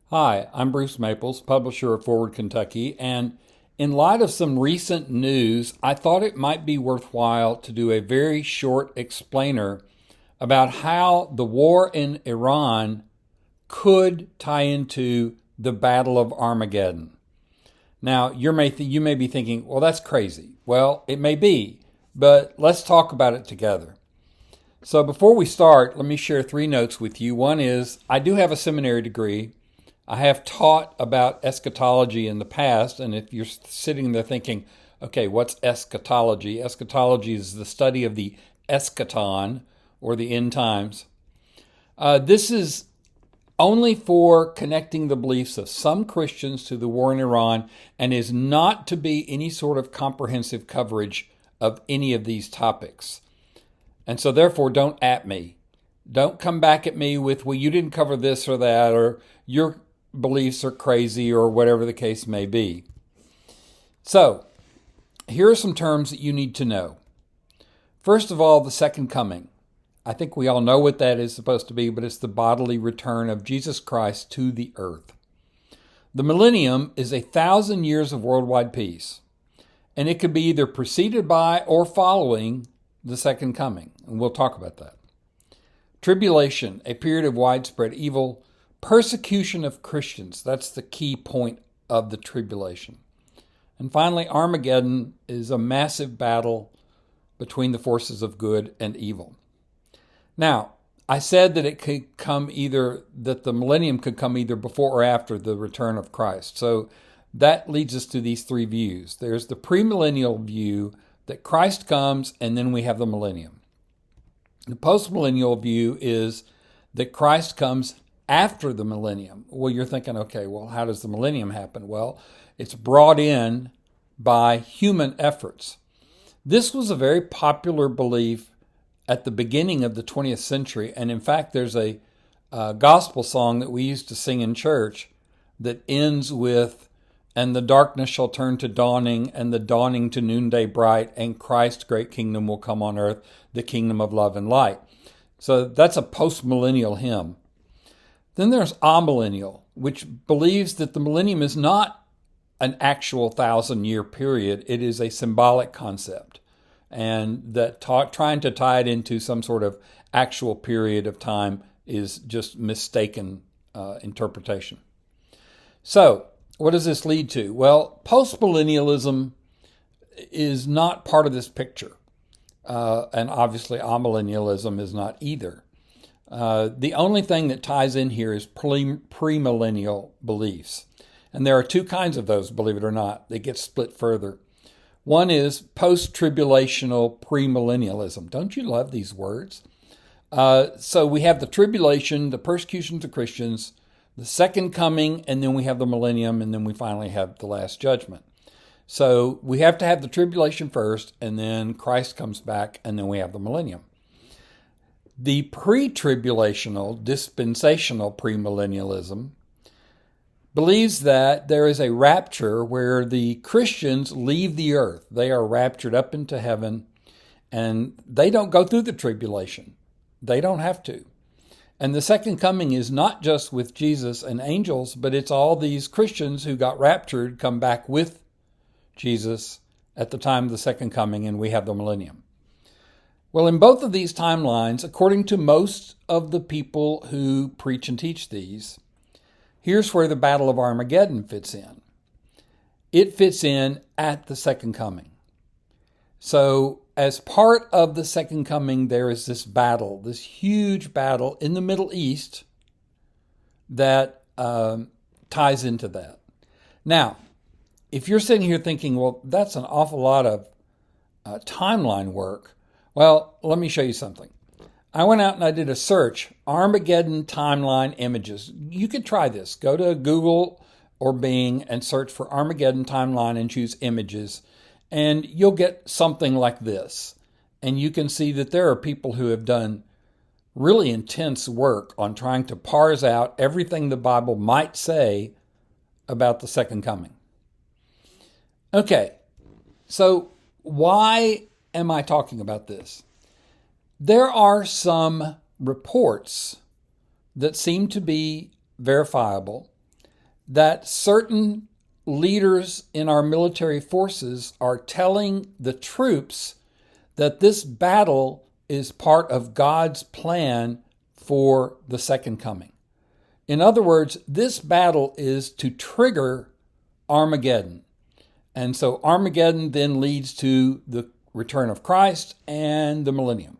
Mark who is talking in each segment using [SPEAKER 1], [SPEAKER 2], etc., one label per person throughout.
[SPEAKER 1] Hi, I'm Bruce Maples, publisher of Forward Kentucky, and in light of some recent news, I thought it might be worthwhile to do a very short explainer about how the war in Iran could tie into the Battle of Armageddon. Now, you may be thinking, well, that's crazy. Well, it may be, but let's talk about it together. So before we start, let me share three notes with you. One is I do have a seminary degree. I have taught about eschatology in the past, and if you're sitting there thinking, okay, what's eschatology? Eschatology is the study of the eschaton, or the end times. This is only for connecting the beliefs of some Christians to the war in Iran and is not to be any sort of comprehensive coverage of any of these topics. And so therefore, don't at me. Don't come back at me with, well, you didn't cover this or that, or your beliefs are crazy, or whatever the case may be. So, here are some terms that you need to know. First of all, the second coming. I think we all know what that is supposed to be, but it's the bodily return of Jesus Christ to the earth. The millennium is 1,000 years of worldwide peace, and it could be either preceded by or following the second coming, and we'll talk about that. Tribulation, a period of widespread evil. Persecution of Christians, that's the key point of the tribulation. And finally, Armageddon is a massive battle between the forces of good and evil. Now, I said that it could come that the millennium could come either before or after the return of Christ. So that leads us to these three views. There's the premillennial view that Christ comes and then we have the millennium. The postmillennial view is that Christ comes after the millennium. Well, you're thinking, okay, well, how does the millennium happen? Well, it's brought in by human efforts. This was a very popular belief at the beginning of the 20th century. And in fact, there's a gospel song that we used to sing in church that ends with, and the darkness shall turn to dawning, and the dawning to noonday bright, and Christ's great kingdom will come on earth, the kingdom of love and light. So that's a post-millennial hymn. Then there's amillennial, which believes that the millennium is not an actual 1,000-year period. It is a symbolic concept, and that trying to tie it into some sort of actual period of time is just mistaken interpretation. So, what does this lead to? Well, postmillennialism is not part of this picture, and obviously amillennialism is not either. The only thing that ties in here is premillennial beliefs. And there are two kinds of those, believe it or not. They get split further. One is post-tribulational premillennialism. Don't you love these words? So we have the tribulation, the persecutions of Christians, the second coming, and then we have the millennium, and then we finally have the last judgment. So we have to have the tribulation first, and then Christ comes back, and then we have the millennium. The pre-tribulational, dispensational premillennialism believes that there is a rapture where the Christians leave the earth. They are raptured up into heaven, and they don't go through the tribulation. They don't have to. And the second coming is not just with Jesus and angels, but it's all these Christians who got raptured come back with Jesus at the time of the second coming, and we have the millennium. Well, in both of these timelines, according to most of the people who preach and teach these, here's where the Battle of Armageddon fits in. It fits in at the second coming. So, as part of the second coming, there is this battle, this huge battle in the Middle East that ties into that. Now, if you're sitting here thinking, well, that's an awful lot of timeline work, well, let me show you something. I went out and I did a search, Armageddon timeline images. You could try this. Go to Google or Bing and search for Armageddon timeline and choose images, and you'll get something like this. And you can see that there are people who have done really intense work on trying to parse out everything the Bible might say about the second coming. Okay, so why am I talking about this? There are some reports that seem to be verifiable that certain leaders in our military forces are telling the troops that this battle is part of God's plan for the second coming. In other words, this battle is to trigger Armageddon. And so Armageddon then leads to the return of Christ and the millennium.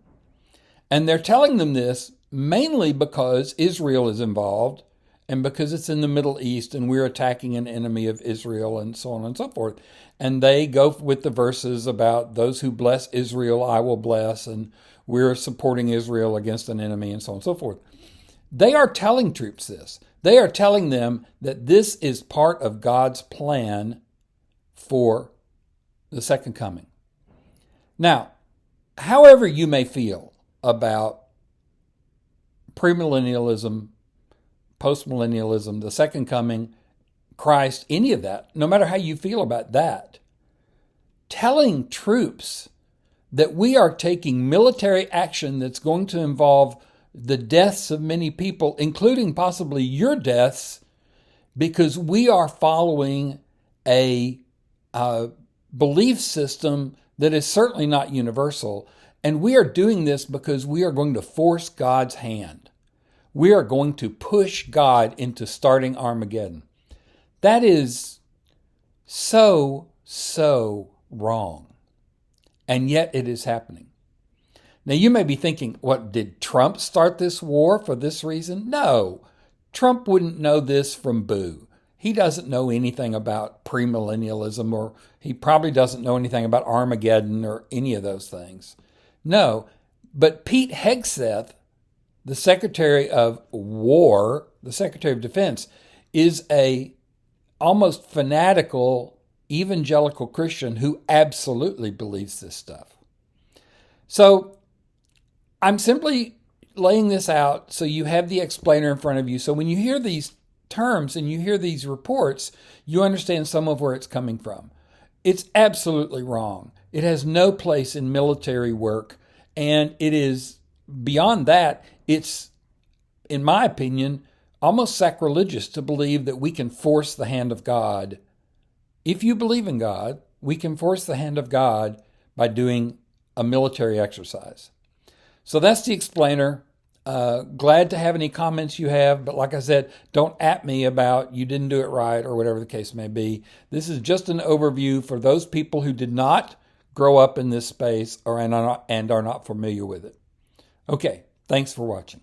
[SPEAKER 1] And they're telling them this mainly because Israel is involved and because it's in the Middle East and we're attacking an enemy of Israel and so on and so forth. And they go with the verses about those who bless Israel, I will bless, and we're supporting Israel against an enemy and so on and so forth. They are telling troops this. They are telling them that this is part of God's plan for the second coming. Now, however you may feel about premillennialism, postmillennialism, the second coming, Christ, any of that, no matter how you feel about that, telling troops that we are taking military action that's going to involve the deaths of many people, including possibly your deaths, because we are following a belief system that is certainly not universal. And we are doing this because we are going to force God's hand. We are going to push God into starting Armageddon. That is so wrong. And yet it is happening. Now you may be thinking, what, did Trump start this war for this reason? No, Trump wouldn't know this from Boo. He doesn't know anything about premillennialism, or he probably doesn't know anything about Armageddon or any of those things. No, but Pete Hegseth, the Secretary of War, the Secretary of Defense, is a almost fanatical evangelical Christian who absolutely believes this stuff. So I'm simply laying this out so you have the explainer in front of you. So when you hear these terms and you hear these reports, you understand some of where it's coming from. It's absolutely wrong. It has no place in military work. And it is, beyond that, it's, in my opinion, almost sacrilegious to believe that we can force the hand of God. If you believe in God, we can force the hand of God by doing a military exercise. So that's the explainer. Glad to have any comments you have, but like I said, don't at me about you didn't do it right or whatever the case may be. This is just an overview for those people who did not grow up in this space and are not familiar with it. Okay, thanks for watching.